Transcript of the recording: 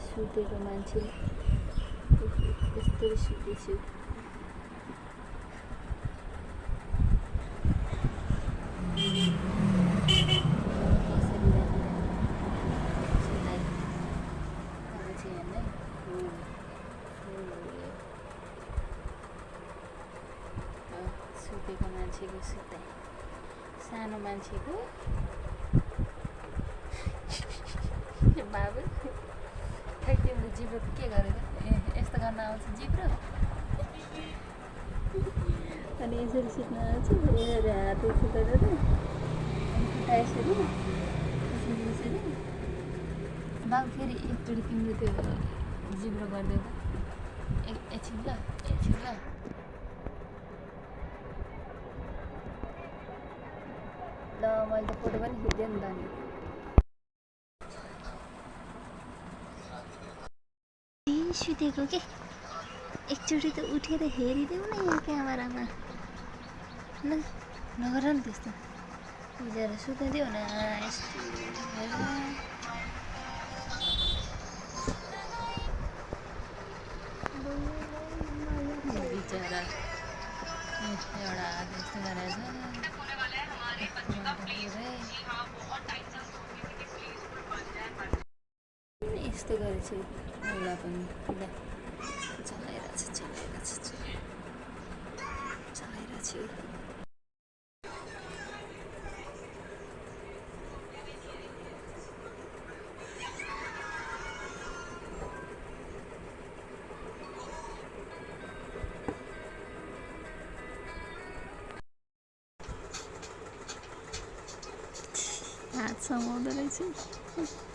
सुतेको मान्छे यस्तो सुतेछु सुतेको मान्छेको सुताइ सानो मान्छेको बाबु खै तिम्रो जिब्रो के गरेको यस्तो गर्न आउँछ जिब्रो अनि यसरी सुत्न आउँछ यसरी हात सुतेर खुट्टा यसरी बाबु फेरि एकचोटि तिम्रो त्यो जिब्रो गरिदियो त एकछिन ल ल मैले त फोटो पनि खिच्दिएँ नि त नि सुतेको के एकचोटि त उठेर हेरिदेऊ न यहाँ क्यामेरामा ल नगर नि त्यस्तो बुझेर सुताइदेऊ न बिचरा एउटा हात यस्तो गरेछ यस्तो गरेछ एउटा पनि चलाइरहेछ हात समाउँदो रहेछ